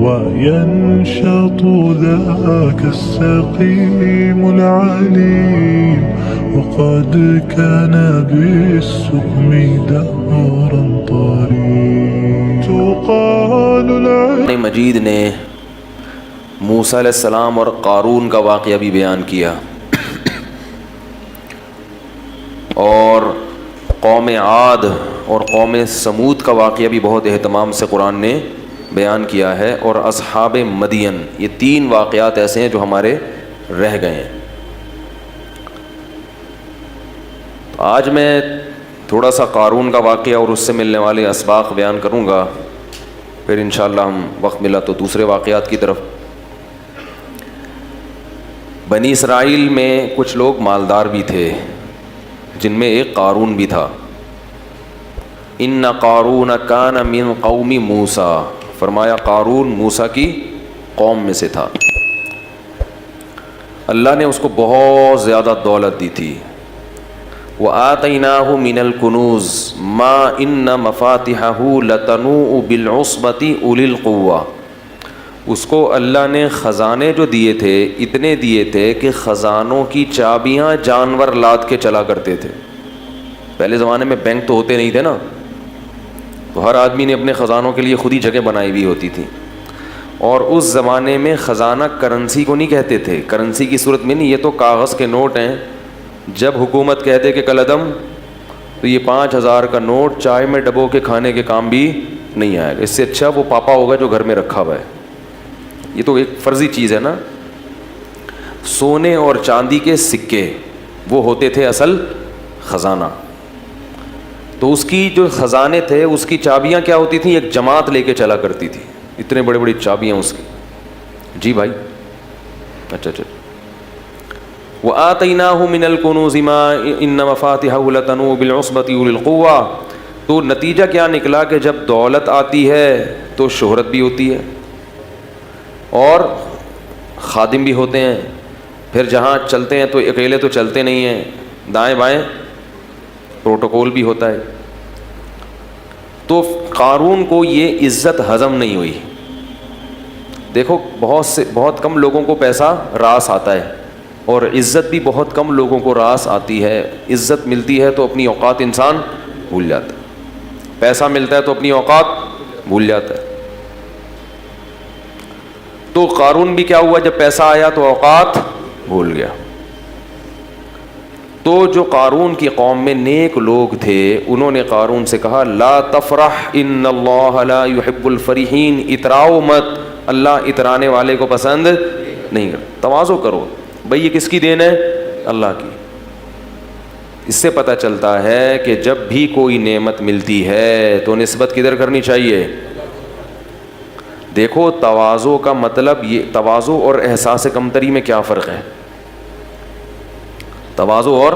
وينشط ذاك السقيم العليم وقد كان بالسقم دهرا طريق تقال قرآن مجید نے موسیٰ علیہ السلام اور قارون کا واقعہ بھی بیان کیا، اور قوم عاد اور قوم سمود کا واقعہ بھی بہت اہتمام سے قرآن نے بیان کیا ہے، اور اصحاب مدین، یہ 3 واقعات ایسے ہیں جو ہمارے رہ گئے ہیں۔ آج میں تھوڑا سا قارون کا واقعہ اور اس سے ملنے والے اسباق بیان کروں گا، پھر انشاءاللہ ہم وقت ملا تو دوسرے واقعات کی طرف۔ بنی اسرائیل میں کچھ لوگ مالدار بھی تھے، جن میں ایک قارون بھی تھا۔ ان قارون کان من قوم موسیٰ، فرمایا قارون موسیٰ کی قوم میں سے تھا۔ اللہ نے اس کو بہت زیادہ دولت دی تھی۔ وَآتَيْنَاهُ مِنَ الْكُنُوزِ مَا إِنَّ مَفَاتِحَهُ لَتَنُوءُ بِالْعُصْبَةِ أُولِي الْقُوَّةِ، اس کو اللہ نے خزانے جو دیے تھے اتنے دیے تھے کہ خزانوں کی چابیاں جانور لاد کے چلا کرتے تھے۔ پہلے زمانے میں بینک تو ہوتے نہیں تھے نا، تو ہر آدمی نے اپنے خزانوں کے لیے خود ہی جگہ بنائی ہوئی ہوتی تھی، اور اس زمانے میں خزانہ کرنسی کو نہیں کہتے تھے، کرنسی کی صورت میں نہیں، یہ تو کاغذ کے نوٹ ہیں۔ جب حکومت کہتے کہ کل عدم، تو یہ 5000 کا نوٹ چائے میں ڈبو کے کھانے کے کام بھی نہیں آئے گا، اس سے اچھا وہ پاپا ہوگا جو گھر میں رکھا ہوا ہے۔ یہ تو ایک فرضی چیز ہے نا۔ سونے اور چاندی کے سکے وہ ہوتے تھے اصل خزانہ، تو اس کی جو خزانے تھے اس کی چابیاں کیا ہوتی تھیں، ایک جماعت لے کے چلا کرتی تھی، اتنے بڑے بڑی چابیاں اس کی۔ جی بھائی، اچھا۔ وَآتَيْنَاهُ مِنَ الْكُنُوزِ مَا إِنَّ مَفَاتِحَهُ لَتَنُوءُ بِالْعُصْبَةِ أُولِي الْقُوَّةِ، تو نتیجہ کیا نکلا کہ جب دولت آتی ہے تو شہرت بھی ہوتی ہے، اور خادم بھی ہوتے ہیں، پھر جہاں چلتے ہیں تو اکیلے تو چلتے نہیں ہیں، دائیں بائیں پروٹوکول بھی ہوتا ہے۔ تو قارون کو یہ عزت ہضم نہیں ہوئی۔ دیکھو بہت کم لوگوں کو پیسہ راس آتا ہے، اور عزت بھی بہت کم لوگوں کو راس آتی ہے۔ عزت ملتی ہے تو اپنی اوقات انسان بھول جاتا ہے، پیسہ ملتا ہے تو اپنی اوقات بھول جاتا ہے۔ تو قارون بھی کیا ہوا، جب پیسہ آیا تو اوقات بھول گیا۔ تو جو قارون کی قوم میں نیک لوگ تھے انہوں نے قارون سے کہا لا تفرح ان اللہ لا يحب الفرحین، اتراؤ مت، اللہ اترانے والے کو پسند نہیں کرتا، تواضع کرو۔ بھئی یہ کس کی دین ہے؟ اللہ کی۔ اس سے پتہ چلتا ہے کہ جب بھی کوئی نعمت ملتی ہے تو نسبت کدھر کرنی چاہیے؟ دیکھو تواضع کا مطلب یہ، تواضع اور احساس کمتری میں کیا فرق ہے؟ تواضع اور،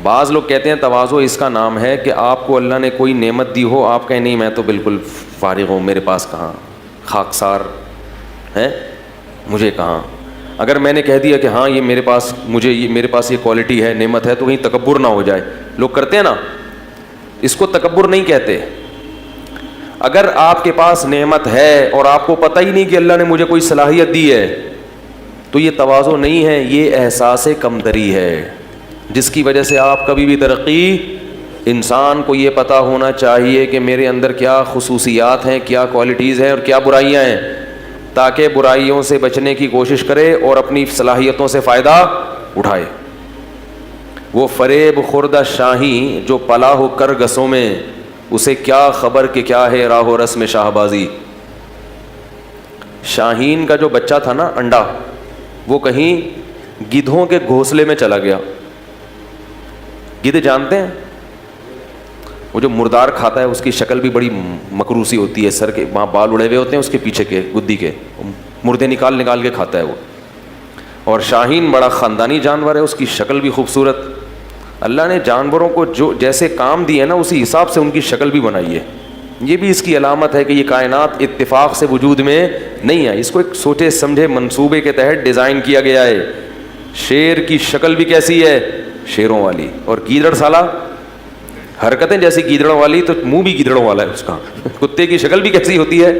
بعض لوگ کہتے ہیں تواضع اس کا نام ہے کہ آپ کو اللہ نے کوئی نعمت دی ہو، آپ کہیں نہیں میں تو بالکل فارغ ہوں، میرے پاس کہاں، خاکسار ہے، مجھے کہاں۔ اگر میں نے کہہ دیا کہ ہاں یہ میرے پاس، میرے پاس یہ کوالٹی ہے، نعمت ہے، تو کہیں تکبر نہ ہو جائے۔ لوگ کرتے ہیں نا، اس کو تکبر نہیں کہتے۔ اگر آپ کے پاس نعمت ہے اور آپ کو پتہ ہی نہیں کہ اللہ نے مجھے کوئی صلاحیت دی ہے، تو یہ تواضع نہیں ہے، یہ احساس کمتری ہے، جس کی وجہ سے آپ کبھی بھی ترقی، انسان کو یہ پتہ ہونا چاہیے کہ میرے اندر کیا خصوصیات ہیں، کیا کوالٹیز ہیں اور کیا برائیاں ہیں، تاکہ برائیوں سے بچنے کی کوشش کرے اور اپنی صلاحیتوں سے فائدہ اٹھائے۔ وہ فریب خوردہ شاہی جو پلا ہو کر گسوں میں، اسے کیا خبر کہ کیا ہے راہ و رسم شاہ بازی۔ شاہین کا جو بچہ تھا نا، انڈا، وہ کہیں گدھوں کے گھونسلے میں چلا گیا۔ گدھ جانتے ہیں، وہ جو مردار کھاتا ہے اس کی شکل بھی بڑی مکروسی ہوتی ہے، سر کے وہاں بال اڑے ہوئے ہوتے ہیں، اس کے پیچھے کے گدی کے مردے نکال کے کھاتا ہے وہ۔ اور شاہین بڑا خاندانی جانور ہے، اس کی شکل بھی خوبصورت۔ اللہ نے جانوروں کو جو جیسے کام دیے نا اسی حساب سے ان کی شکل بھی بنائی ہے۔ یہ بھی اس کی علامت ہے کہ یہ کائنات اتفاق سے وجود میں نہیں آئی، اس کو ایک سوچے سمجھے منصوبے کے تحت ڈیزائن کیا گیا ہے۔ شیر کی شکل بھی کیسی ہے؟ شیروں والی، اور گیدڑ سالہ حرکتیں جیسی گیدڑوں والی، تو منہ بھی گیدڑوں والا ہے اس کا۔ کتے کی شکل بھی کیسی ہوتی ہے؟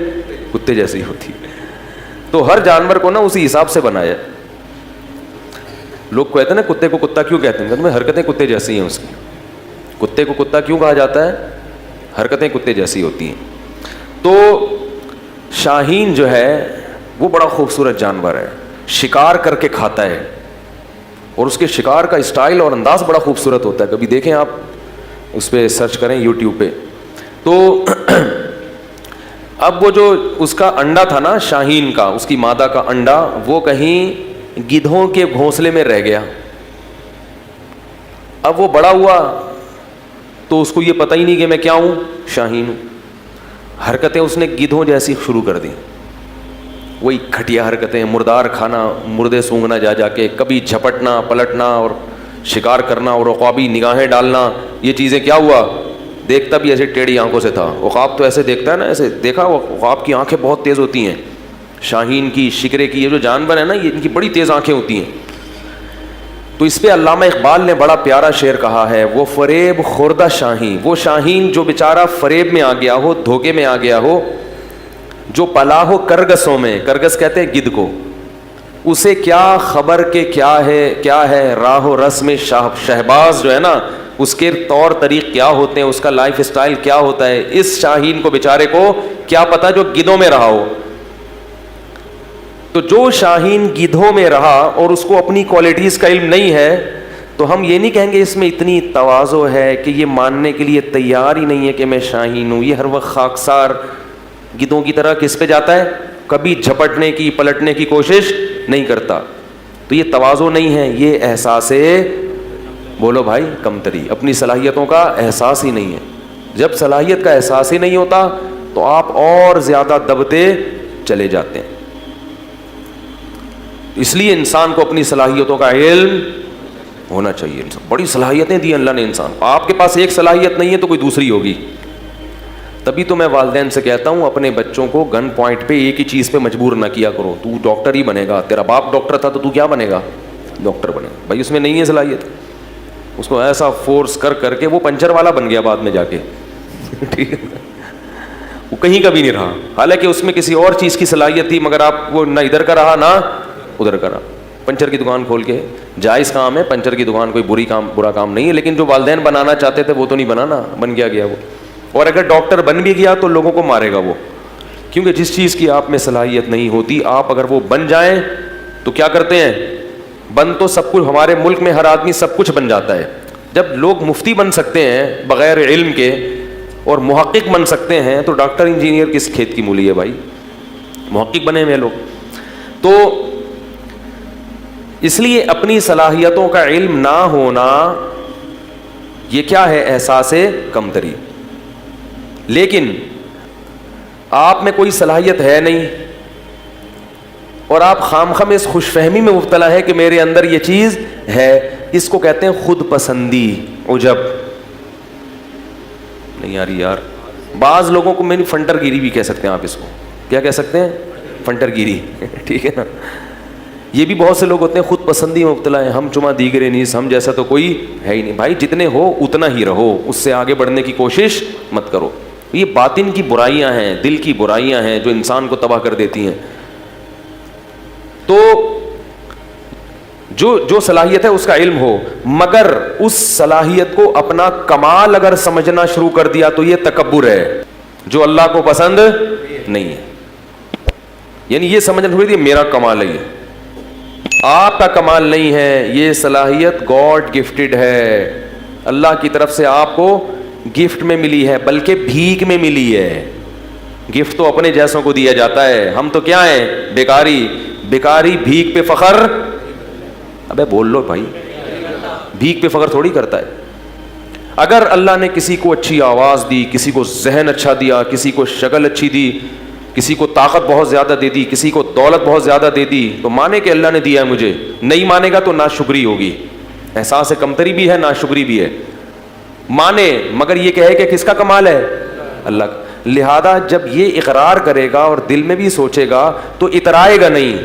کتے جیسی ہوتی ہے. تو ہر جانور کو نا اسی حساب سے بنایا. لوگ کہتے ہیں نا کتے کو کتا کیوں کہتے ہیں, کہتے ہیں حرکتیں کتے جیسی ہیں اس کی. کتے کو کتا کیوں کہا جاتا ہے؟ حرکتیں کتے جیسی ہوتی ہیں. تو شاہین جو ہے وہ بڑا خوبصورت جانور ہے, شکار کر کے کھاتا ہے, اور اس کے شکار کا اسٹائل اور انداز بڑا خوبصورت ہوتا ہے. کبھی دیکھیں آپ, اس پہ سرچ کریں یوٹیوب پہ. تو اب وہ جو اس کا انڈا تھا نا شاہین کا, اس کی مادہ کا انڈا, وہ کہیں گدھوں کے گھونسلے میں رہ گیا. اب وہ بڑا ہوا تو اس کو یہ پتہ ہی نہیں کہ میں کیا ہوں, شاہین ہوں. حرکتیں اس نے گدھوں جیسی شروع کر دی, وہی گھٹیا حرکتیں, مردار کھانا, مردے سونگنا جا جا کے, کبھی جھپٹنا پلٹنا اور شکار کرنا اور عقابی نگاہیں ڈالنا. یہ چیزیں کیا ہوا, دیکھتا بھی ایسے ٹیڑھی آنکھوں سے تھا. عقاب تو ایسے دیکھتا ہے نا, ایسے دیکھا, عقاب کی آنکھیں بہت تیز ہوتی ہیں. شاہین کی, شکرے کی, یہ جو جانور ہیں نا, یہ ان کی بڑی تیز آنکھیں ہوتی ہیں. تو اس پہ علامہ اقبال نے بڑا پیارا شعر کہا ہے, وہ فریب خوردہ شاہین, وہ شاہین جو بیچارہ فریب میں آ گیا ہو, دھوکے میں آ گیا ہو, جو پلا ہو کرگسوں میں, کرگس کہتے ہیں گدھ کو, اسے کیا خبر کہ کیا ہے راہ و رسم شہباز جو ہے نا, اس کے طور طریق کیا ہوتے ہیں, اس کا لائف اسٹائل کیا ہوتا ہے. اس شاہین کو بیچارے کو کیا پتا جو گدھوں میں رہا ہو. تو جو شاہین گدھوں میں رہا اور اس کو اپنی کوالٹیز کا علم نہیں ہے, تو ہم یہ نہیں کہیں گے اس میں اتنی تواضع ہے کہ یہ ماننے کے لیے تیار ہی نہیں ہے کہ میں شاہین ہوں. یہ ہر وقت خاکسار گدھوں کی طرح کس پہ جاتا ہے, کبھی جھپٹنے کی پلٹنے کی کوشش نہیں کرتا. تو یہ تواضع نہیں ہے, یہ احساس, بولو بھائی, کمتری, اپنی صلاحیتوں کا احساس ہی نہیں ہے. جب صلاحیت کا احساس ہی نہیں ہوتا تو آپ اور زیادہ دبتے چلے جاتے ہیں. اس لیے انسان کو اپنی صلاحیتوں کا علم ہونا چاہیے. بڑی صلاحیتیں دی اللہ نے انسان کو. آپ کے پاس ایک صلاحیت نہیں ہے تو کوئی دوسری ہوگی. تبھی تو میں والدین سے کہتا ہوں اپنے بچوں کو گن پوائنٹ پہ ایک ہی چیز پہ مجبور نہ کیا کرو. تو ڈاکٹر ہی بنے گا, تیرا باپ ڈاکٹر تھا تو کیا بنے گا, ڈاکٹر بنے گا. بھائی اس میں نہیں ہے صلاحیت, اس کو ایسا فورس کر کے وہ پنچر والا بن گیا بعد میں جا کے. ٹھیک ہے, وہ کہیں کا بھی نہیں رہا, حالانکہ اس میں کسی اور چیز کی صلاحیت تھی, مگر آپ وہ نہ ادھر کا رہا نہ ادھر کا رہا. پنچر کی دکان کھول کے, جائز کام ہے پنچر کی دکان, کوئی برا کام نہیں ہے, لیکن جو والدین بنانا چاہتے تھے وہ تو نہیں بنانا, بن گیا وہ. اور اگر ڈاکٹر بن بھی گیا تو لوگوں کو مارے گا وہ, کیونکہ جس چیز کی آپ میں صلاحیت نہیں ہوتی, آپ اگر وہ بن جائیں تو کیا کرتے ہیں, بن تو سب کچھ, ہمارے ملک میں ہر آدمی سب کچھ بن جاتا ہے. جب لوگ مفتی بن سکتے ہیں بغیر علم کے اور محقق بن سکتے ہیں, تو ڈاکٹر انجینئر کس کھیت کی مولی ہے بھائی, محقق بنے ہوئے لوگ. تو اس لیے اپنی صلاحیتوں کا علم نہ ہونا یہ کیا ہے, احساس کمتری. لیکن آپ میں کوئی صلاحیت ہے نہیں اور آپ خام خواہ اس خوش فہمی میں مبتلا ہے کہ میرے اندر یہ چیز ہے, اس کو کہتے ہیں خود پسندی, عجب. نہیں یار, بعض لوگوں کو میں فنٹر گیری بھی کہہ سکتے ہیں آپ, اس کو کیا کہہ سکتے ہیں, فنٹر گیری. ٹھیک ہے نا, یہ بھی بہت سے لوگ ہوتے ہیں خود پسندی میں مبتلا ہیں, ہم چما دیگرے نیز, ہم جیسا تو کوئی ہے ہی نہیں. بھائی جتنے ہو اتنا ہی رہو, اس سے آگے بڑھنے کی کوشش مت کرو. یہ باطن کی برائیاں ہیں, دل کی برائیاں ہیں جو انسان کو تباہ کر دیتی ہیں. تو جو صلاحیت ہے اس کا علم ہو, مگر اس صلاحیت کو اپنا کمال اگر سمجھنا شروع کر دیا تو یہ تکبر ہے جو اللہ کو پسند نہیں ہے. یعنی یہ سمجھنا شروع کر دیا میرا کمال ہے, آپ کا کمال نہیں ہے, یہ صلاحیت گاڈ گفٹڈ ہے, اللہ کی طرف سے آپ کو گفٹ میں ملی ہے, بلکہ بھیک میں ملی ہے. گفٹ تو اپنے جیسوں کو دیا جاتا ہے, ہم تو کیا ہیں, بیکاری بھیک پہ فخر. ابے بول لو بھائی, بھیک پہ فخر تھوڑی کرتا ہے. اگر اللہ نے کسی کو اچھی آواز دی, کسی کو ذہن اچھا دیا, کسی کو شکل اچھی دی, کسی کو طاقت بہت زیادہ دے دی, کسی کو دولت بہت زیادہ دے دی, تو مانے کہ اللہ نے دیا ہے مجھے. نہیں مانے گا تو ناشکری ہوگی, احساس کمتری بھی ہے, ناشکری بھی ہے. مانے مگر یہ کہے کہ کس کا کمال ہے, اللہ کا. لہذا جب یہ اقرار کرے گا اور دل میں بھی سوچے گا تو اترائے گا نہیں,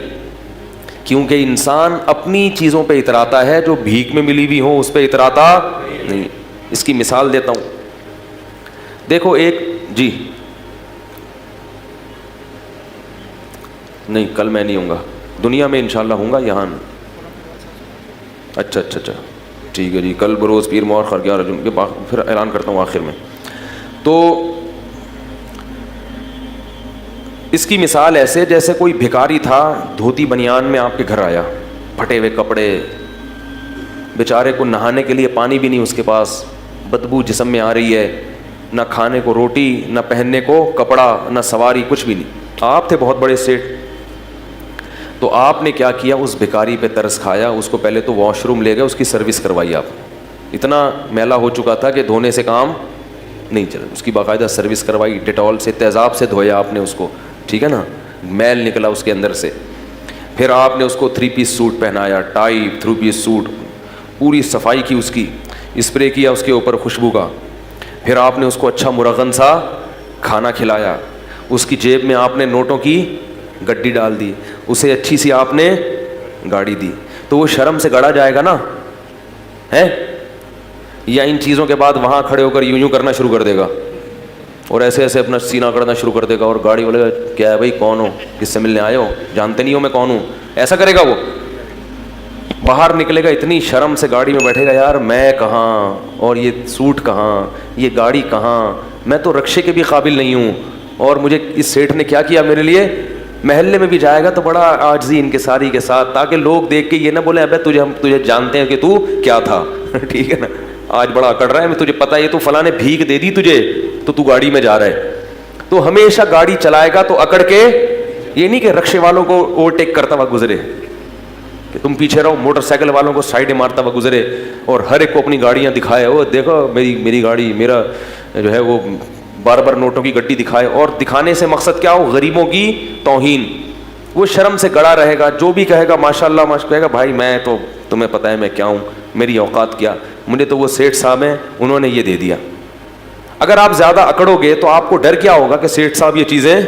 کیونکہ انسان اپنی چیزوں پہ اتراتا ہے, جو بھیک میں ملی ہوئی ہو اس پہ اتراتا نہیں. اس کی مثال دیتا ہوں. دیکھو ایک, جی نہیں کل میں نہیں ہوں گا, دنیا میں انشاءاللہ ہوں گا, یہاں اچھا ٹھیک ہے جی, کل بروز پیر مور خرگیہ رجم کے پھر اعلان کرتا ہوں آخر میں. تو اس کی مثال ایسے جیسے کوئی بھکاری تھا دھوتی بنیان میں آپ کے گھر آیا, پھٹے ہوئے کپڑے, بیچارے کو نہانے کے لیے پانی بھی نہیں اس کے پاس, بدبو جسم میں آ رہی ہے, نہ کھانے کو روٹی, نہ پہننے کو کپڑا, نہ سواری, کچھ بھی نہیں. آپ تھے بہت بڑے سیٹ, تو آپ نے کیا کیا, اس بھکاری پہ ترس کھایا, اس کو پہلے تو واش روم لے گئے, اس کی سروس کروائی آپ. اتنا میلا ہو چکا تھا کہ دھونے سے کام نہیں چلا, اس کی باقاعدہ سروس کروائی, ڈیٹول سے تیزاب سے دھویا آپ نے اس کو, ٹھیک ہے نا, میل نکلا اس کے اندر سے. پھر آپ نے اس کو 3 پیس سوٹ پہنایا, ٹائی 3 پیس سوٹ, پوری صفائی کی, اس کی اسپرے کیا اس کے اوپر خوشبو کا. پھر آپ نے اس کو اچھا مرغن سا کھانا کھلایا, اس کی جیب میں آپ نے نوٹوں کی گڈی ڈال دی, اسے اچھی سی آپ نے گاڑی دی. تو وہ شرم سے گڑا جائے گا نا ہے, یا ان چیزوں کے بعد وہاں کھڑے ہو کر یوں کرنا شروع کر دے گا اور ایسے ایسے اپنا سینہ کرنا شروع کر دے گا, اور گاڑی والے کیا ہے بھائی, کون ہو, کس سے ملنے آئے ہو, جانتے نہیں ہو میں کون ہوں, ایسا کرے گا. وہ باہر نکلے گا اتنی شرم سے, گاڑی میں بیٹھے گا, یار میں کہاں, اور یہ سوٹ کہاں, یہ گاڑی کہاں, میں تو رکشے کے بھی قابل نہیں ہوں, اور مجھے اس سیٹھ نے کیا کیا میرے لیے. محلے میں بھی جائے گا تو بڑا عاجزی انکساری کے ساتھ, تاکہ لوگ دیکھ کے یہ نہ بولے ابے ہم تجھے جانتے ہیں کہ تو کیا تھا, ٹھیک ہے نا, آج بڑا اکڑ رہا ہے, میں تجھے پتہ ہے تو فلاں نے بھیک دے دی تجھے تو گاڑی میں جا رہا ہے. تو ہمیشہ گاڑی چلائے گا تو اکڑ کے, یہ نہیں کہ رکشے والوں کو اوورٹیک کرتا ہوا گزرے, کہ تم پیچھے رہو, موٹر سائیکل والوں کو سائڈ مارتا ہوا گزرے, اور ہر ایک کو اپنی گاڑیاں دکھائے, وہ دیکھو میری گاڑی, میرا جو ہے وہ بار نوٹوں کی گڈی دکھائے, اور دکھانے سے مقصد کیا ہو, غریبوں کی توہین. وہ شرم سے گڑا رہے گا, جو بھی کہے گا ماشاءاللہ کہے گا بھائی میں تو, تمہیں پتہ ہے میں کیا ہوں, میری اوقات کیا, مجھے تو وہ سیٹھ صاحب ہیں انہوں نے یہ دے دیا. اگر آپ زیادہ اکڑو گے تو آپ کو ڈر کیا ہوگا کہ سیٹھ صاحب یہ چیزیں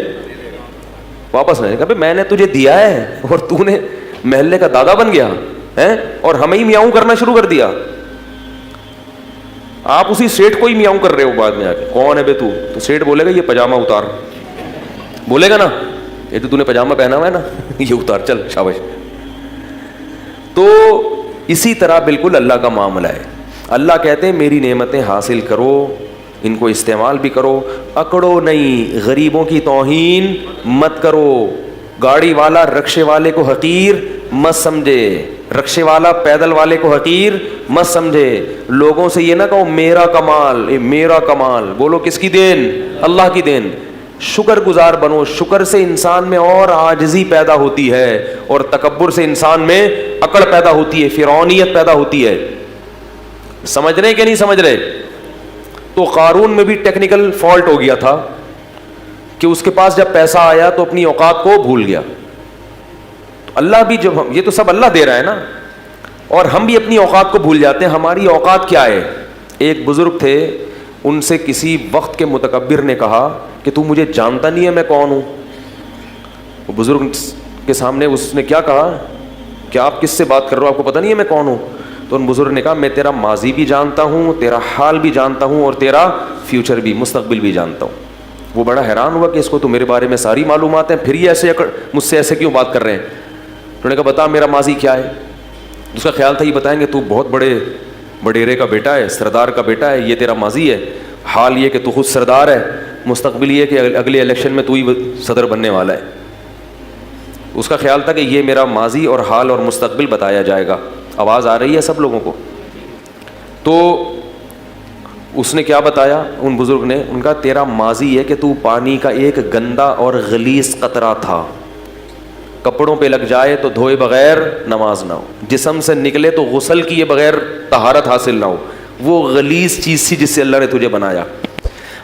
واپس لے گا. میں نے تجھے دیا ہے اور تو نے محلے کا دادا بن گیا ہے, اور ہمیں ہی میاؤں کرنا شروع کر دیا. آپ اسی سیٹھ کو ہی میاؤں کر رہے ہو بعد میں آ کے, کون ہے بے تو سیٹھ بولے گا یہ پاجامہ اتار, بولے گا نا, یہ تو نے پاجامہ پہنا ہوا ہے نا, یہ اتار, چل شاباش. تو اسی طرح بالکل اللہ کا معاملہ ہے. اللہ کہتے ہیں میری نعمتیں حاصل کرو, ان کو استعمال بھی کرو, اکڑو نہیں, غریبوں کی توہین مت کرو. گاڑی والا رکشے والے کو حقیر مت سمجھے, رکشے والا پیدل والے کو حقیر مت سمجھے. لوگوں سے یہ نہ کہو میرا کمال, میرا کمال, بولو کس کی دین, اللہ کی دین. شکر گزار بنو, شکر سے انسان میں اور عاجزی پیدا ہوتی ہے, اور تکبر سے انسان میں اکڑ پیدا ہوتی ہے, فرعونیت پیدا ہوتی ہے. سمجھ رہے کہ نہیں سمجھ رہے؟ تو قارون میں بھی ٹیکنیکل فالٹ ہو گیا تھا کہ اس کے پاس جب پیسہ آیا تو اپنی اوقات کو بھول گیا. تو اللہ بھی جب یہ تو سب اللہ دے رہا ہے نا, اور ہم بھی اپنی اوقات کو بھول جاتے ہیں. ہماری اوقات کیا ہے؟ ایک بزرگ تھے, ان سے کسی وقت کے متکبر نے کہا کہ تو مجھے جانتا نہیں ہے میں کون ہوں. وہ بزرگ کے سامنے اس نے کیا کہا کہ آپ کس سے بات کر رہے ہو, آپ کو پتہ نہیں ہے میں کون ہوں؟ تو ان بزرگ نے کہا میں تیرا ماضی بھی جانتا ہوں, تیرا حال بھی جانتا ہوں, اور تیرا فیوچر بھی, مستقبل بھی جانتا ہوں. وہ بڑا حیران ہوا کہ اس کو تو میرے بارے میں ساری معلومات ہیں, پھر یہ ایسے مجھ سے ایسے کیوں بات کر رہے ہیں. انہوں نے کہا بتا میرا ماضی کیا ہے. اس کا خیال تھا یہ بتائیں گے تو بہت بڑے وڈیرے کا بیٹا ہے, سردار کا بیٹا ہے, یہ تیرا ماضی ہے. حال یہ کہ تو خود سردار ہے, مستقبل یہ کہ اگلے الیکشن میں تو ہی صدر بننے والا ہے. اس کا خیال تھا کہ یہ میرا ماضی اور حال اور مستقبل بتایا جائے گا. آواز آ رہی ہے سب لوگوں کو؟ تو اس نے کیا بتایا ان بزرگ نے, ان کا تیرا ماضی ہے کہ تو پانی کا ایک گندا اور غلیظ قطرہ تھا, کپڑوں پہ لگ جائے تو دھوئے بغیر نماز نہ ہو, جسم سے نکلے تو غسل کیے بغیر طہارت حاصل نہ ہو. وہ غلیظ چیز تھی جس سے اللہ نے تجھے بنایا.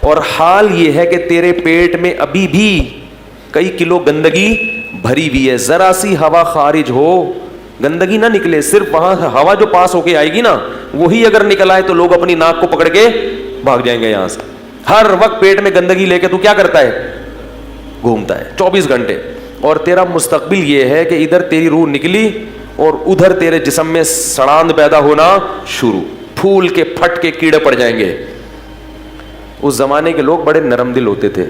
اور حال یہ ہے کہ تیرے پیٹ میں ابھی بھی کئی کلو گندگی بھری ہوئی ہے, ذرا سی ہوا خارج ہو گندگی نہ نکلے, صرف وہاں ہوا جو پاس ہو کے آئے گی نا وہی اگر نکل آئے تو لوگ اپنی ناک کو پکڑ کے بھاگ جائیں گے یہاں سے. ہر وقت پیٹ میں گندگی لے کے تو کیا کرتا ہے, گھومتا ہے 24 گھنٹے. اور تیرا مستقبل یہ ہے کہ ادھر تیری روح نکلی اور ادھر تیرے جسم میں سڑاند پیدا ہونا شروع, پھول کے پھٹ کے کیڑے پڑ جائیں گے. اس زمانے کے لوگ بڑے نرم دل ہوتے تھے,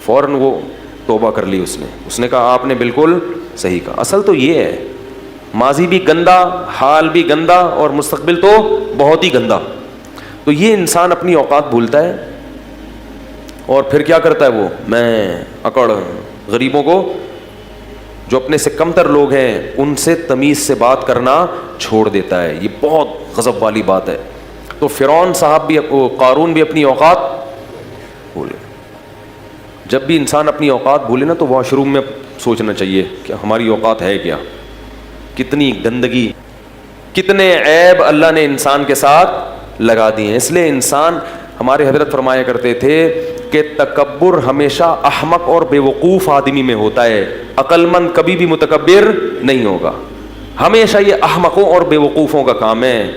فوراً وہ توبہ کر لی اس نے کہا آپ نے بالکل صحیح کہا. اصل تو یہ ہے, ماضی بھی گندا, حال بھی گندا, اور مستقبل تو بہت ہی گندا. تو یہ انسان اپنی اوقات بھولتا ہے اور پھر کیا کرتا ہے, وہ میں اکڑ غریبوں کو, جو اپنے سے کمتر لوگ ہیں ان سے تمیز سے بات کرنا چھوڑ دیتا ہے. یہ بہت غضب والی بات ہے. تو فرعون صاحب بھی, قارون بھی اپنی اوقات بھولے. جب بھی انسان اپنی اوقات بھولے نا تو واش روم میں سوچنا چاہیے کہ ہماری اوقات ہے کیا, کتنی گندگی, کتنے عیب اللہ نے انسان کے ساتھ لگا دیے ہیں. اس لیے انسان, ہمارے حضرت فرمایا کرتے تھے کہ تکبر ہمیشہ احمق اور بے وقوف آدمی میں ہوتا ہے, عقل مند کبھی بھی متکبر نہیں ہوگا. ہمیشہ یہ احمقوں اور بے وقوفوں کا کام ہے.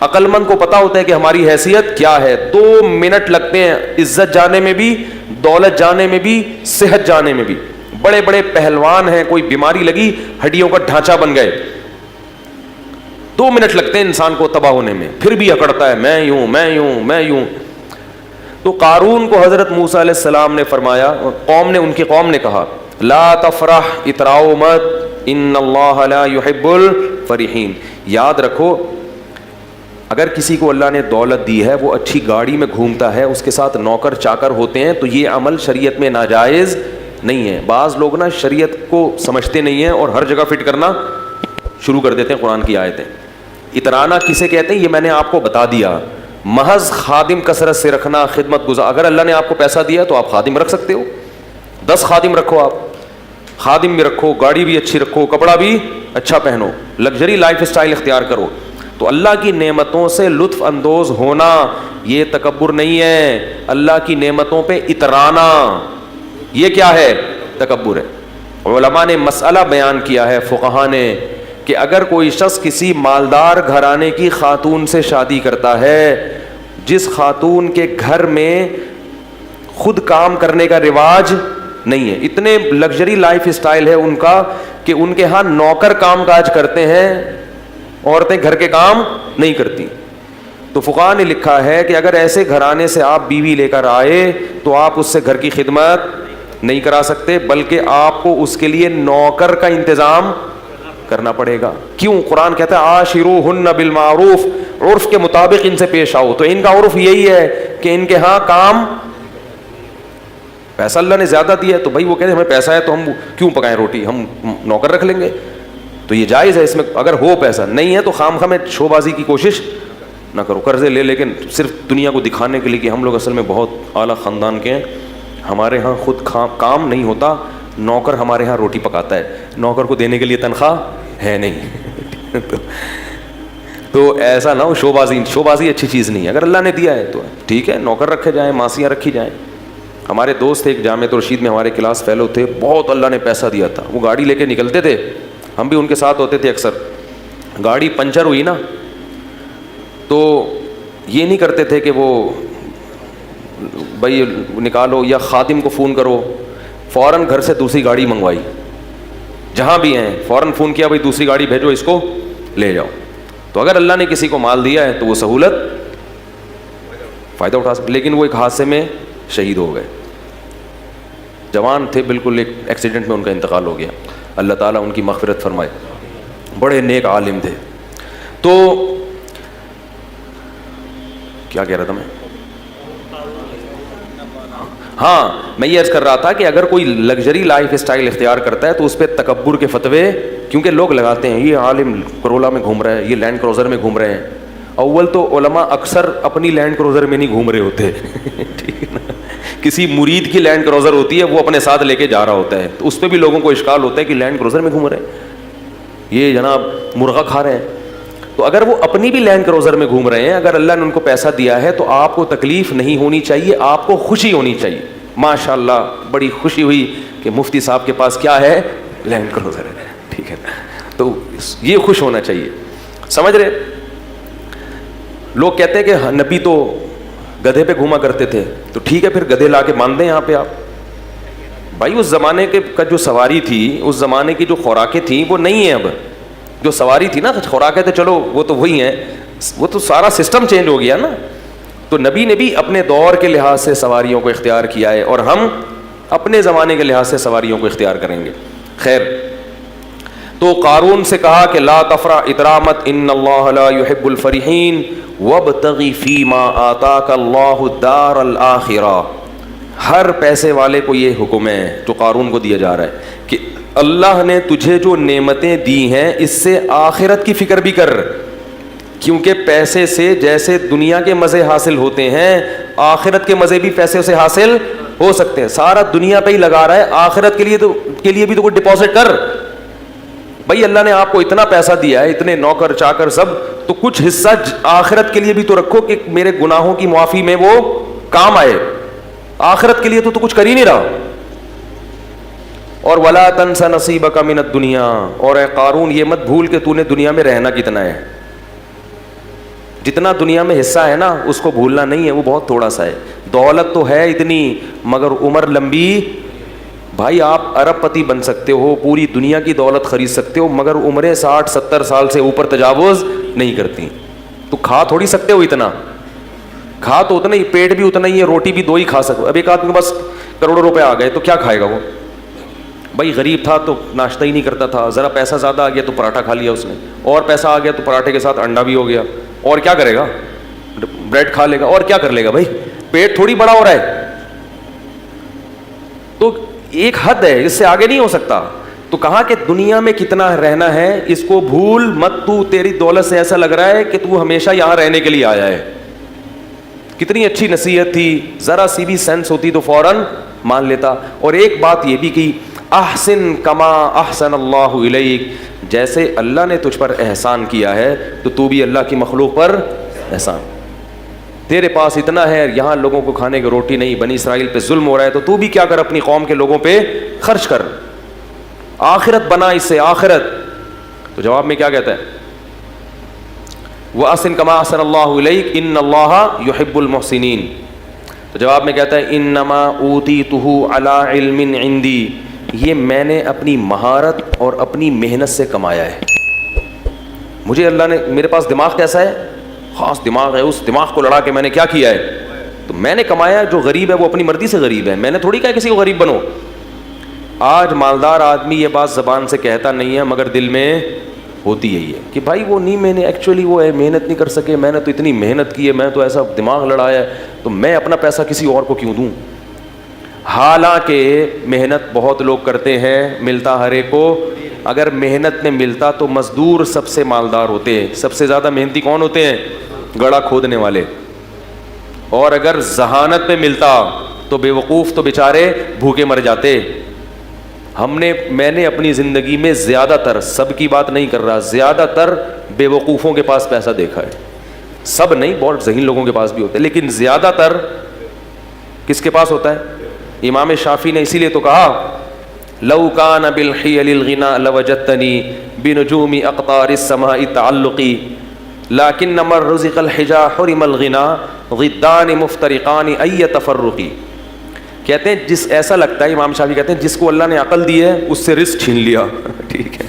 عقل مند کو پتا ہوتا ہے کہ ہماری حیثیت کیا ہے. 2 منٹ لگتے ہیں عزت جانے میں بھی, دولت جانے میں بھی, صحت جانے میں بھی. بڑے بڑے پہلوان ہیں, کوئی بیماری لگی ہڈیوں کا ڈھانچہ بن گئے, 2 منٹ لگتے ہیں انسان کو تباہ ہونے میں, پھر بھی اکڑتا ہے میں یوں میں یوں میں یوں. تو قارون کو حضرت موسیٰ علیہ السلام نے فرمایا, ان کی قوم نے کہا لا تفرح, اتراؤ مت, ان اللہ لا يحب الفرحین. یاد رکھو اگر کسی کو اللہ نے دولت دی ہے, وہ اچھی گاڑی میں گھومتا ہے, اس کے ساتھ نوکر چاکر ہوتے ہیں, تو یہ عمل شریعت میں ناجائز نہیں ہے. بعض لوگ نا شریعت کو سمجھتے نہیں ہیں اور ہر جگہ فٹ کرنا شروع کر دیتے ہیں قرآن کی آیتیں. اترانا کسے کہتے ہیں یہ میں نے آپ کو بتا دیا. محض خادم کثرت سے رکھنا, خدمت گزار. اگر اللہ نے آپ کو پیسہ دیا تو آپ خادم رکھ سکتے ہو, 10 خادم رکھو, آپ خادم بھی رکھو, گاڑی بھی اچھی رکھو, کپڑا بھی اچھا پہنو, لگژری لائف اسٹائل اختیار کرو. تو اللہ کی نعمتوں سے لطف اندوز ہونا یہ تکبر نہیں ہے, اللہ کی نعمتوں پہ اترانا یہ کیا ہے, تکبر ہے. علماء نے مسئلہ بیان کیا ہے, فقہاء نے, کہ اگر کوئی شخص کسی مالدار گھرانے کی خاتون سے شادی کرتا ہے, جس خاتون کے گھر میں خود کام کرنے کا رواج نہیں ہے, اتنے لگژری لائف اسٹائل ہے ان کا کہ ان کے ہاں نوکر کام کاج کرتے ہیں, عورتیں گھر کے کام نہیں کرتی. تو فقہاء نے لکھا ہے کہ اگر ایسے گھرانے سے آپ بیوی لے کر آئے تو آپ اس سے گھر کی خدمت نہیں کرا سکتے, بلکہ آپ کو اس کے لیے نوکر کا انتظام کرنا پڑے گا. کیوں؟ قرآن کہتا ہے عاشروہن بالمعروف, عرف کے مطابق ان سے پیش آؤ. تو ان کا عرف یہی ہے کہ ان کے ہاں کام, پیسہ اللہ نے زیادہ دیا ہے تو بھائی وہ کہتے ہیں ہمیں پیسہ ہے تو ہم کیوں پکائیں روٹی, ہم نوکر رکھ لیں گے. تو یہ جائز ہے اس میں, اگر ہو پیسہ, نہیں ہے تو خام خواہ میں شو بازی کی کوشش نہ کرو. قرضے لے لیکن صرف دنیا کو دکھانے کے لیے کہ ہم لوگ اصل میں بہت اعلیٰ خاندان کے ہیں, ہمارے ہاں خود کام نہیں ہوتا, نوکر ہمارے ہاں روٹی پکاتا ہے, نوکر کو دینے کے لیے تنخواہ ہے نہیں. تو ایسا نہ ہو, شو بازی اچھی چیز نہیں ہے. اگر اللہ نے دیا ہے تو ٹھیک ہے, نوکر رکھے جائیں, ماسیاں رکھی جائیں. ہمارے دوست ایک جامعۃ الرشید میں ہمارے کلاس فیلو تھے, بہت اللہ نے پیسہ دیا تھا, وہ گاڑی لے کے نکلتے تھے, ہم بھی ان کے ساتھ ہوتے تھے اکثر. گاڑی پنچر ہوئی نا تو یہ نہیں کرتے تھے کہ وہ بھائی نکالو یا خادم کو فون کرو, فوراً گھر سے دوسری گاڑی منگوائی, جہاں بھی ہیں فوراً فون کیا بھائی دوسری گاڑی بھیجو, اس کو لے جاؤ. تو اگر اللہ نے کسی کو مال دیا ہے تو وہ سہولت فائدہ اٹھا سکتے. لیکن وہ ایک حادثے میں شہید ہو گئے, جوان تھے بالکل, ایک ایکسیڈنٹ میں ان کا انتقال ہو گیا. اللہ تعالیٰ ان کی مغفرت فرمائے, بڑے نیک عالم تھے. تو کیا کہہ رہا تھا میں, ہاں میں یہ عرض کر رہا تھا کہ اگر کوئی لگژری لائف اسٹائل اختیار کرتا ہے تو اس پہ تکبر کے فتوے, کیونکہ لوگ لگاتے ہیں یہ عالم کرولا میں گھوم رہا ہے, یہ لینڈ کروزر میں گھوم رہے ہیں. اول تو علماء اکثر اپنی لینڈ کروزر میں نہیں گھوم رہے ہوتے, ٹھیک ہے نا, کسی مرید کی لینڈ کروزر ہوتی ہے, وہ اپنے ساتھ لے کے جا رہا ہوتا ہے, تو اس پہ بھی لوگوں کو اشکال ہوتا ہے کہ لینڈ کروزر میں گھوم رہے ہیں, یہ جناب مرغا کھا رہے ہیں. تو اگر وہ اپنی بھی لینڈ کروزر میں گھوم رہے ہیں, اگر اللہ نے ان کو پیسہ دیا ہے تو آپ کو تکلیف نہیں ہونی چاہیے, آپ کو خوشی ہونی چاہیے. ماشاء اللہ بڑی خوشی ہوئی کہ مفتی صاحب کے پاس کیا ہے, لینڈ کروزر ہے, ٹھیک ہے نا, تو یہ خوش ہونا چاہیے. سمجھ رہے, لوگ کہتے ہیں کہ نبی تو گدھے پہ گھوما کرتے تھے, تو ٹھیک ہے پھر گدھے لا کے باندھ دیں یہاں پہ آپ. بھائی اس زمانے کا جو سواری تھی, اس زمانے کی جو خوراکیں تھیں وہ نہیں ہیں اب. جو سواری تھی نا, خوراکیں تو چلو وہ تو وہی ہیں, وہ تو سارا سسٹم چینج ہو گیا نا. تو نبی نے بھی اپنے دور کے لحاظ سے سواریوں کو اختیار کیا ہے, اور ہم اپنے زمانے کے لحاظ سے سواریوں کو اختیار کریں گے. خیر, تو قارون سے کہا کہ لا تفرح, اترا مت, ان اللہ لا يحب الفرحین وابتغ فیما آتاک اللہ الدار الآخرہ. ہر پیسے والے کو یہ حکم ہے جو قارون کو دیا جا رہا ہے کہ اللہ نے تجھے جو نعمتیں دی ہیں اس سے آخرت کی فکر بھی کر, کیونکہ پیسے سے جیسے دنیا کے مزے حاصل ہوتے ہیں آخرت کے مزے بھی پیسے سے حاصل ہو سکتے ہیں. سارا دنیا پہ ہی لگا رہا ہے, آخرت کے لیے بھی تو کوئی ڈپازٹ کر. بھائی اللہ نے آپ کو اتنا پیسہ دیا ہے, اتنے نوکر چاکر سب, تو کچھ حصہ آخرت کے لیے بھی تو رکھو کہ میرے گناہوں کی معافی میں وہ کام آئے. آخرت کے لیے تو کچھ کر ہی نہیں رہا. اور ولا تنس نصیبک من الدنیا, اور اے قارون یہ مت بھول کہ تو نے دنیا میں رہنا کتنا ہے. جتنا دنیا میں حصہ ہے نا اس کو بھولنا نہیں ہے, وہ بہت تھوڑا سا ہے. دولت تو ہے اتنی مگر عمر لمبی. بھائی آپ ارب پتی بن سکتے ہو, پوری دنیا کی دولت خرید سکتے ہو, مگر عمریں 60-70 سال سے اوپر تجاوز نہیں کرتی. تو کھا تھوڑی سکتے ہو اتنا, کھا تو اتنا ہی, پیٹ بھی اتنا ہی ہے, روٹی بھی 2 ہی کھا سکو. اب ایک آدمی کے پاس کروڑوں روپے آ گئے تو کیا کھائے گا وہ؟ بھائی غریب تھا تو ناشتہ ہی نہیں کرتا تھا, ذرا پیسہ زیادہ آ گیا تو پراٹھا کھا لیا اس نے, اور پیسہ آ گیا تو پراٹھے کے ساتھ انڈا بھی ہو گیا, اور کیا کرے گا؟ بریڈ کھا لے گا, اور کیا کر لے گا؟ بھائی پیٹ تھوڑی بڑا ہو رہا ہے. تو ایک حد ہے, اس سے آگے نہیں ہو سکتا. تو کہا کہ دنیا میں کتنا رہنا ہے اس کو بھول مت. تو تیری دولت سے ایسا لگ رہا ہے کہ تو ہمیشہ یہاں رہنے کے لیے آیا ہے. کتنی اچھی نصیحت تھی, ذرا سی بھی سینس ہوتی تو فوراً مان لیتا. اور ایک بات یہ بھی کی, احسن کما احسن اللہ الیک, جیسے اللہ نے تجھ پر احسان کیا ہے تو تو بھی اللہ کی مخلوق پر احسان. تیرے پاس اتنا ہے, یہاں لوگوں کو کھانے کی روٹی نہیں, بنی اسرائیل پہ ظلم ہو رہا ہے, تو تو بھی کیا کر, اپنی قوم کے لوگوں پہ خرچ کر, آخرت بنا اس سے, آخرت. تو جواب میں کیا کہتا ہے, وَأَحْسِن كَمَا أَحْسَنَ اللَّهُ إِلَيْكَ إِنَّ اللَّهَ يُحِبُّ الْمُحْسِنِينَ. تو جواب میں کہتا ہے انما اوتیتہ علی علم عندی, یہ میں نے اپنی مہارت اور اپنی محنت سے کمایا ہے. مجھے اللہ نے, میرے پاس دماغ کیسا ہے, خاص دماغ ہے, اس دماغ کو لڑا کے میں نے کیا کیا ہے, تو میں نے کمایا. جو غریب ہے وہ اپنی مرضی سے غریب ہے, میں نے تھوڑی کہا کسی کو غریب بنو. آج مالدار آدمی یہ بات زبان سے کہتا نہیں ہے مگر دل میں ہوتی ہے کہ بھائی وہ نہیں, میں نے ایکچولی وہ محنت نہیں کر سکے, میں نے تو اتنی محنت کی ہے, میں تو ایسا دماغ لڑایا ہے, تو میں اپنا پیسہ کسی اور کو کیوں دوں. حالانکہ محنت بہت لوگ کرتے ہیں, ملتا ہر ایک کو. اگر محنت میں ملتا تو مزدور سب سے مالدار ہوتے ہیں. سب سے زیادہ محنتی کون ہوتے ہیں؟ گڑھا کھودنے والے. اور اگر ذہانت میں ملتا تو بے وقوف تو بیچارے بھوکے مر جاتے. میں نے اپنی زندگی میں زیادہ تر, سب کی بات نہیں کر رہا, زیادہ تر بے وقوفوں کے پاس پیسہ دیکھا ہے. سب نہیں, بہت ذہین لوگوں کے پاس بھی ہوتا ہے, لیکن زیادہ تر کس کے پاس ہوتا ہے؟ امام شافعی نے اسی لیے تو کہا لو کان بالحیل الغنا لوجدتنی بنجوم اقطار السماء تعلقی لیکن من رزق الحجا حرم الغنا ضدان مفترقان ای تفرقی. کہتے ہیں جس, ایسا لگتا ہے, امام شافعی کہتے ہیں جس کو اللہ نے عقل دی ہے اس سے رزق چھین لیا. ٹھیک ہے,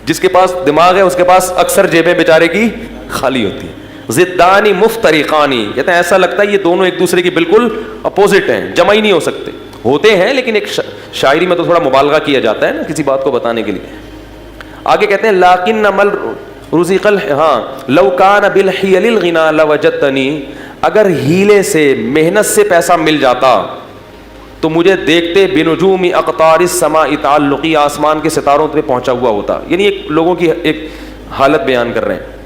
جس کے پاس دماغ ہے اس کے پاس اکثر جیبیں بیچارے کی خالی ہوتی ہیں. ضدانی مفترقانی, کہتے ہیں ایسا لگتا ہے یہ دونوں ایک دوسرے کی بالکل اپوزٹ ہیں, جمع ہی نہیں ہو سکتے. ہوتے ہیں لیکن ایک شاعری میں تو تھوڑا مبالغہ کیا جاتا ہے نا کسی بات کو بتانے کے لیے. آگے کہتے ہیں لیکن مل رزق لو کان بالحیل الغنا لوجدتنی, اگر ہیلے سے, محنت سے پیسہ مل جاتا تو مجھے دیکھتے بنجوم اقطار السماء تعلقی, آسمان کے ستاروں پہ پہنچا ہوا ہوتا. یعنی ایک لوگوں کی ایک حالت بیان کر رہے ہیں.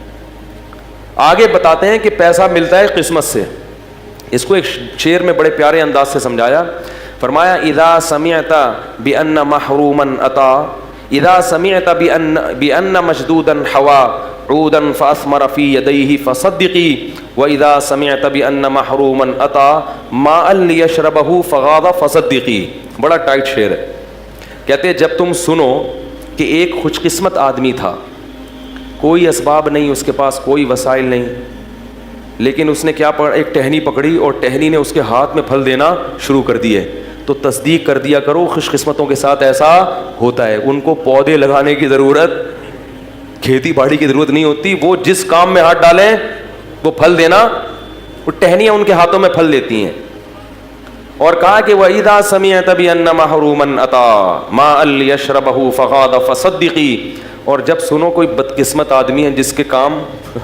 آگے بتاتے ہیں کہ پیسہ ملتا ہے قسمت سے. اس کو ایک شعر میں بڑے پیارے انداز سے سمجھایا. فرمایا اذا سمعت بان محروما اتا, اذا سمعت بان مشدودا حوا عودا فاثمر في يديه فصدقي واذا سمعت بان محروما اتى ماء ليشربه فغاض فصدقي. بڑا ٹائٹ شعر ہے. کہتے ہیں جب تم سنو کہ ایک خوش قسمت آدمی تھا, کوئی اسباب نہیں, اس کے پاس کوئی وسائل نہیں, لیکن اس نے کیا ایک ٹہنی پکڑی اور ٹہنی نے اس کے ہاتھ میں پھل دینا شروع کر دیے, تو تصدیق کر دیا کرو خوش قسمتوں کے ساتھ ایسا ہوتا ہے. ان کو پودے لگانے کی ضرورت, کھیتی باڑی کی ضرورت نہیں ہوتی, وہ جس کام میں ہاتھ ڈالیں وہ پھل دینا, وہ ٹہنیاں ان کے ہاتھوں میں پھل دیتی ہیں. اور کہا کہ وَإِذَا سَمِعْتَ بِأَنَّ مَحْرُومًا أَتَىٰ مَاءً لِيَشْرَبَهُ فَغَاضَ فَصَدِّقِي، اور جب سنو کوئی بدقسمت آدمی ہے جس کے کام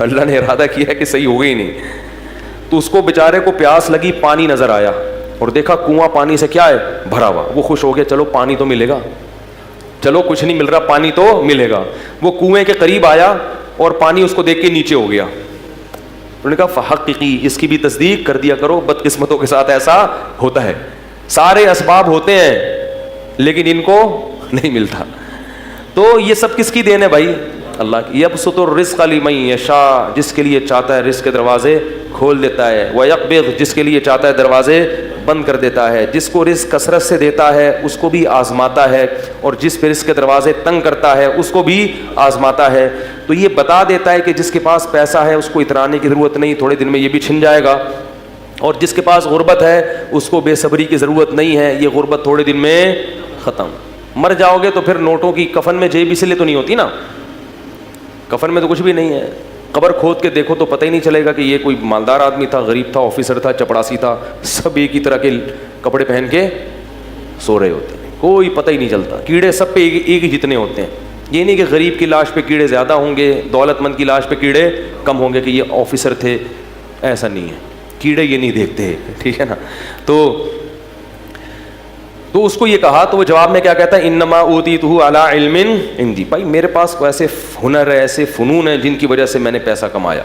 اللہ نے ارادہ کیا ہے کہ صحیح ہو گئی نہیں، تو اس کو بیچارے کو پیاس لگی، پانی نظر آیا اور دیکھا کنواں پانی سے کیا ہے بھرا ہوا، وہ خوش ہو گیا، چلو پانی تو ملے گا، چلو کچھ نہیں مل رہا پانی تو ملے گا۔ وہ کنویں کے قریب آیا اور پانی اس کو دیکھ کے نیچے ہو گیا۔ انہوں نے کہا فحققی، اس کی بھی تصدیق کر دیا کرو، بدقسمتوں کے ساتھ ایسا ہوتا ہے، سارے اسباب ہوتے ہیں لیکن ان کو نہیں ملتا۔ تو یہ سب کس کی دین ہے بھائی؟ اللہ کی۔ یبسط الرزق لمن یشاء، جس کے لیے چاہتا ہے رزق کے دروازے کھول دیتا ہے، ویقبض، جس کے لیے چاہتا ہے دروازے بند کر دیتا ہے۔ جس کو رزق کثرت سے دیتا ہے اس کو بھی آزماتا ہے، اور جس پہ رزق کے دروازے تنگ کرتا ہے اس کو بھی آزماتا ہے۔ تو یہ بتا دیتا ہے کہ جس کے پاس پیسہ ہے اس کو اترانے کی ضرورت نہیں، تھوڑے دن میں یہ بھی چھن جائے گا، اور جس کے پاس غربت ہے اس کو بے صبری کی ضرورت نہیں ہے، یہ غربت تھوڑے دن میں ختم۔ مر جاؤ گے تو پھر نوٹوں کی کفن میں جیب اس لیے تو نہیں ہوتی نا، کفن میں تو کچھ بھی نہیں ہے، قبر کھود کے دیکھو تو پتہ ہی نہیں چلے گا کہ یہ کوئی مالدار آدمی تھا، غریب تھا، آفیسر تھا، چپڑاسی تھا، سب ایک ہی طرح کے کپڑے پہن کے سو رہے ہوتے ہیں، کوئی پتہ ہی نہیں چلتا، کیڑے سب پہ ایک ہی جتنے ہوتے ہیں۔ یہ نہیں کہ غریب کی لاش پہ کیڑے زیادہ ہوں گے، دولت مند کی لاش پہ کیڑے کم ہوں گے کہ یہ آفیسر تھے، ایسا نہیں ہے، کیڑے یہ نہیں دیکھتے، ٹھیک ہے نا۔ تو اس کو یہ کہا تو وہ جواب میں کیا کہتا ہے، انما اوتیتہ علی علم عندی، بھائی میرے پاس کوئی ایسے ہنر ہے، ایسے فنون ہیں جن کی وجہ سے میں نے پیسہ کمایا۔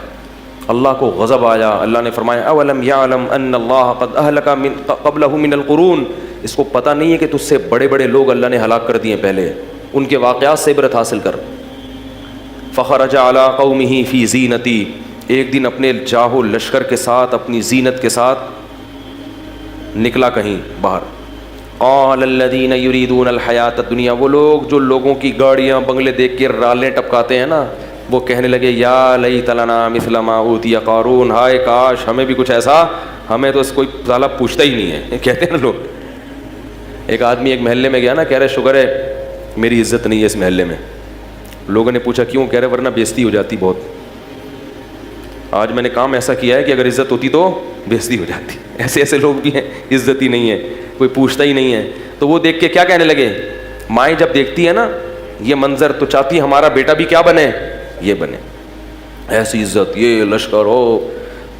اللہ کو غضب آیا، اللہ نے فرمایا اولم یعلم ان اللہ قد اہلک قبلہ من القرون، اس کو پتہ نہیں ہے کہ تجھ سے بڑے بڑے لوگ اللہ نے ہلاک کر دیے پہلے، ان کے واقعات سے عبرت حاصل کر۔ فخرج علی قومہ فی زینتی، ایک دن اپنے جاہو لشکر کے ساتھ، اپنی زینت کے ساتھ نکلا کہیں باہر۔ قال الذین یریدون الحیات الدنیا، وہ لوگ جو لوگوں کی گاڑیاں بنگلے دیکھ کے رالیں ٹپکاتے ہیں نا، وہ کہنے لگے یا لیت لنا مثل ما اوتی قارون، ہائے کاش ہمیں بھی کچھ ایسا، ہمیں تو اس کوئی سالہ پوچھتا ہی نہیں ہے، کہتے ہیں نا لوگ۔ ایک آدمی ایک محلے میں گیا نا، کہہ رہے شکر ہے میری عزت نہیں ہے اس محلے میں۔ لوگوں نے پوچھا کیوں؟ کہہ رہے ورنہ بےزتی ہو جاتی بہت، آج میں نے کام ایسا کیا ہے کہ اگر عزت ہوتی تو بےزتی ہو جاتی۔ ایسے ایسے لوگ بھی ہیں، عزت ہی نہیں ہے، کوئی پوچھتا ہی نہیں ہے۔ تو وہ دیکھ کے کیا کہنے لگے، مائیں جب دیکھتی ہے نا یہ منظر تو چاہتی ہے ہمارا بیٹا بھی کیا بنے، یہ بنے، ایسی عزت، یہ لشکر ہو۔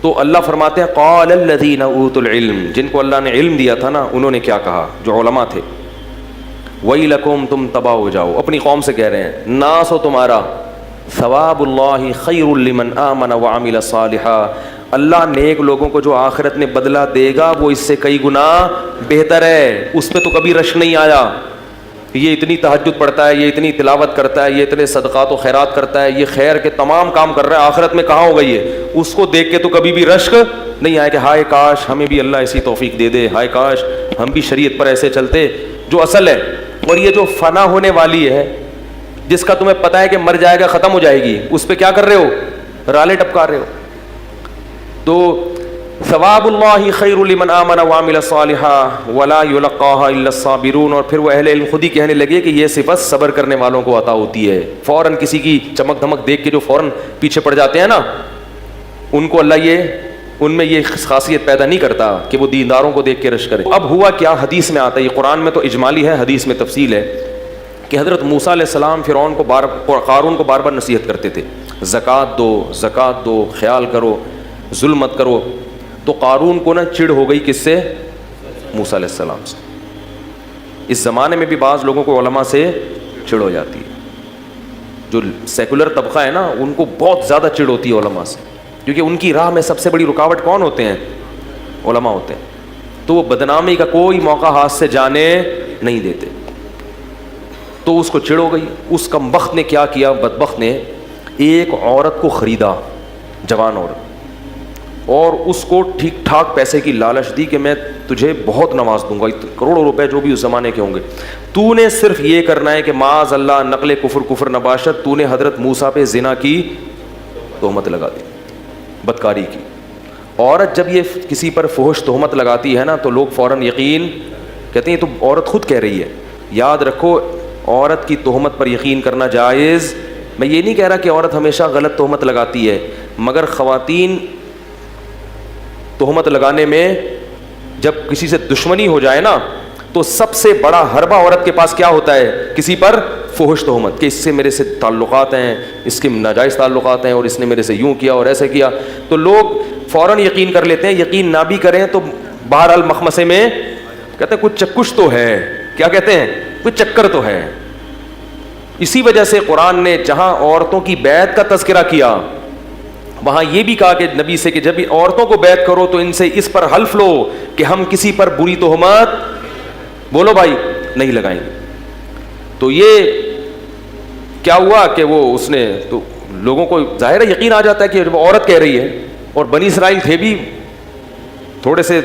تو اللہ فرماتے ہیں قال الذین اوتوا العلم، جن کو اللہ نے علم دیا تھا نا انہوں نے کیا کہا، جو علماء تھے، ویلکم، تم تباہ ہو جاؤ، اپنی قوم سے کہہ رہے ہیں، ناس ہو تمہارا، ثواب اللہ خیر لمن آمن وعمل صالحا، اللہ نیک لوگوں کو جو آخرت میں بدلہ دے گا وہ اس سے کئی گنا بہتر ہے، اس پہ تو کبھی رش نہیں آیا۔ یہ اتنی تہجد پڑھتا ہے، یہ اتنی تلاوت کرتا ہے، یہ اتنے صدقات و خیرات کرتا ہے، یہ خیر کے تمام کام کر رہا ہے، آخرت میں کہاں ہوگا یہ؟ اس کو دیکھ کے تو کبھی بھی رشک نہیں آیا کہ ہائے کاش ہمیں بھی اللہ ایسی توفیق دے دے، ہائے کاش ہم بھی شریعت پر ایسے چلتے جو اصل ہے۔ اور یہ جو فنا ہونے والی ہے، جس کا تمہیں پتہ ہے کہ مر جائے گا، ختم ہو جائے گی، اس پہ کیا کر رہے ہو، رالے ٹپکا رہے ہو۔ تو ثواب اللہ خیر لمن آمن وعمل صالحا ولا یلقاها الا الصابرون، اور پھر وہ اہل علم خود ہی کہنے لگے کہ یہ صفت صبر کرنے والوں کو عطا ہوتی ہے۔ فوراً کسی کی چمک دھمک دیکھ کے جو فوراً پیچھے پڑ جاتے ہیں نا، ان کو اللہ ان میں یہ خاصیت پیدا نہیں کرتا کہ وہ دینداروں کو دیکھ کے رش کرے۔ اب ہوا کیا، حدیث میں آتا ہے، یہ قرآن میں تو اجمالی ہے، حدیث میں تفصیل ہے کہ حضرت موسیٰ علیہ السلام فرعون کو قارون کو بار بار نصیحت کرتے تھے، زکوٰۃ دو، زکوٰۃ دو، خیال کرو، ظلم مت کرو۔ تو قارون کو نا چڑ ہو گئی کس سے؟ موسیٰ علیہ السلام سے۔ اس زمانے میں بھی بعض لوگوں کو علماء سے چڑ ہو جاتی ہے، جو سیکولر طبقہ ہے نا ان کو بہت زیادہ چڑ ہوتی ہے علماء سے، کیونکہ ان کی راہ میں سب سے بڑی رکاوٹ کون ہوتے ہیں؟ علماء ہوتے ہیں۔ تو وہ بدنامی کا کوئی موقع ہاتھ سے جانے نہیں دیتے۔ تو اس کو چڑ ہو گئی، اس کمبخت نے کیا کیا، بدبخت نے ایک عورت کو خریدا، جوان عورت، اور اس کو ٹھیک ٹھاک پیسے کی لالچ دی کہ میں تجھے بہت نواز دوں گا، کروڑوں روپے جو بھی اس زمانے کے ہوں گے، تو نے صرف یہ کرنا ہے کہ معاذ اللہ نقل کفر نباشت، تو نے حضرت موسیٰ پہ زنا کی تہمت لگا دی، بدکاری کی۔ عورت جب یہ کسی پر فحش تہمت لگاتی ہے نا تو لوگ فوراً یقین کہتے ہیں، تو عورت خود کہہ رہی ہے۔ یاد رکھو عورت کی تہمت پر یقین کرنا جائز، میں یہ نہیں کہہ رہا کہ عورت ہمیشہ غلط تہمت لگاتی ہے، مگر خواتین تہمت لگانے میں جب کسی سے دشمنی ہو جائے نا تو سب سے بڑا حربہ عورت کے پاس کیا ہوتا ہے؟ کسی پر فحش تہمت، کہ اس سے میرے سے تعلقات ہیں، اس کے ناجائز تعلقات ہیں، اور اس نے میرے سے یوں کیا اور ایسے کیا. تو لوگ فوراً یقین کر لیتے ہیں. یقین نہ بھی کریں تو بہرحال مخمسے میں کہتے ہیں کچھ چکش تو ہے. کیا کہتے ہیں؟ کچھ چکر تو ہے. اسی وجہ سے قرآن نے جہاں عورتوں کی بیعت کا تذکرہ کیا وہاں یہ بھی کہا کہ نبی سے کہ جب عورتوں کو بیعت کرو تو ان سے اس پر حلف لو کہ ہم کسی پر بری تہمت، بولو بھائی، نہیں لگائیں گے. تو یہ کیا ہوا کہ وہ اس نے تو لوگوں کو ظاہر ہے یقین آ جاتا ہے کہ جب عورت کہہ رہی ہے، اور بنی اسرائیل تھے بھی تھوڑے سے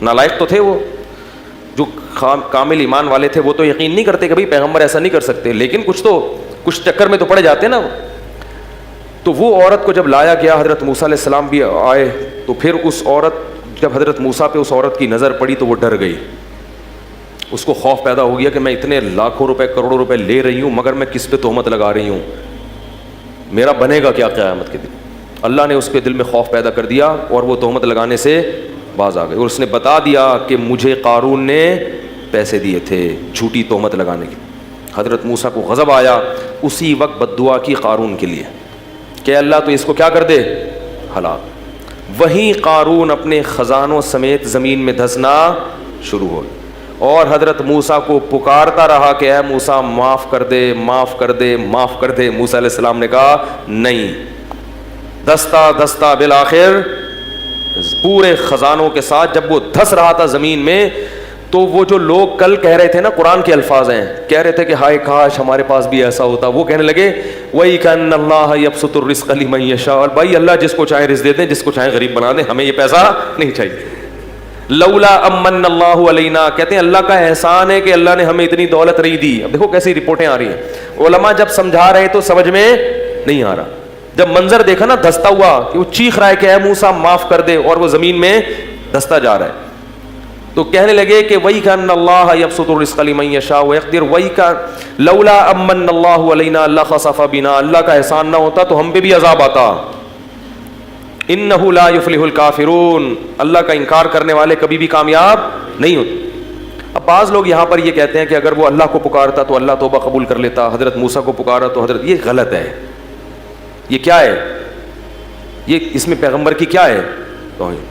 نالائق تو تھے، وہ جو کامل ایمان والے تھے وہ تو یقین نہیں کرتے کہ بھائی پیغمبر ایسا نہیں کر سکتے، لیکن کچھ چکر میں تو پڑے جاتے ہیں نا. تو وہ عورت کو جب لایا گیا، حضرت موسیٰ علیہ السلام بھی آئے، تو پھر اس عورت، جب حضرت موسیٰ پہ اس عورت کی نظر پڑی تو وہ ڈر گئی. اس کو خوف پیدا ہو گیا کہ میں اتنے لاکھوں روپے کروڑوں روپے لے رہی ہوں مگر میں کس پہ تہمت لگا رہی ہوں، میرا بنے گا کیا قیامت کے دن. اللہ نے اس کے دل میں خوف پیدا کر دیا اور وہ تہمت لگانے سے باز آ گئے. اور اس نے بتا دیا کہ مجھے قارون نے پیسے دیے تھے جھوٹی تہمت لگانے کے. حضرت موسیٰ کو غضب آیا، اسی وقت بد دعا کی قارون کے لیے کہ اللہ تو اس کو کیا کر دے، ہلاک. وہیں قارون اپنے خزانوں سمیت زمین میں دھسنا شروع ہو، اور حضرت موسیٰ کو پکارتا رہا کہ اے موسیٰ معاف کر دے، معاف کر دے، معاف کر دے. موسیٰ علیہ السلام نے کہا نہیں. دستہ دستہ بالآخر پورے خزانوں کے ساتھ جب وہ دھس رہا تھا زمین میں، تو وہ جو لوگ کل کہہ رہے تھے نا، قرآن کے الفاظ ہیں، کہہ رہے تھے کہ ہائے کاش ہمارے پاس بھی ایسا ہوتا، وہ کہنے لگے وَإِكَنَّ اللَّهَ يَبْسُطُ الرِّزْقَ لِمَن يَشَاءُ. اور بھائی اللہ جس کو چاہے رزق دے دیں، جس کو چاہے غریب بنا دیں، ہمیں یہ پیسہ نہیں چاہیے. لولا امن اللہ علینا، کہتے ہیں اللہ کا احسان ہے کہ اللہ نے ہمیں اتنی دولت نہیں دی. اب دیکھو کیسی رپورٹیں آ رہی ہیں. علماء جب سمجھا رہے تو سمجھ میں نہیں آ رہا. جب منظر دیکھا نا دھستا ہوا کہ وہ چیخ رہا ہے کہ اے موسیٰ معاف کر دے، اور وہ زمین میں دھستا جا رہا ہے، تو کہنے لگے کہ وہی کا اللہ یبسط الرزق لمن یشاء ویقدر، وہی کا لولا امن اللہ علینا لخسف بنا، اللہ کا احسان نہ ہوتا تو ہم پہ بھی عذاب آتا. انہ لا یفلح الکافرون، اللہ کا انکار کرنے والے کبھی بھی کامیاب نہیں ہوتے. اب بعض لوگ یہاں پر یہ کہتے ہیں کہ اگر وہ اللہ کو پکارتا تو اللہ توبہ قبول کر لیتا، حضرت موسیٰ کو پکارا تو حضرت، یہ غلط ہے. یہ کیا ہے؟ یہ اس میں پیغمبر کی کیا ہے؟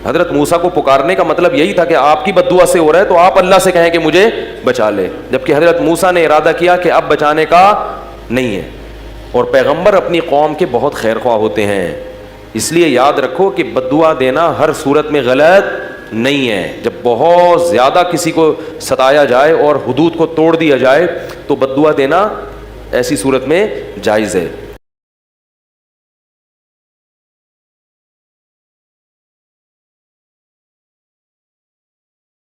حضرت موسیٰ کو پکارنے کا مطلب یہی تھا کہ آپ کی بد دعا سے ہو رہا ہے تو آپ اللہ سے کہیں کہ مجھے بچا لے، جبکہ حضرت موسیٰ نے ارادہ کیا کہ اب بچانے کا نہیں ہے. اور پیغمبر اپنی قوم کے بہت خیر خواہ ہوتے ہیں، اس لیے یاد رکھو کہ بد دعا دینا ہر صورت میں غلط نہیں ہے. جب بہت زیادہ کسی کو ستایا جائے اور حدود کو توڑ دیا جائے تو بد دعا دینا ایسی صورت میں جائز ہے.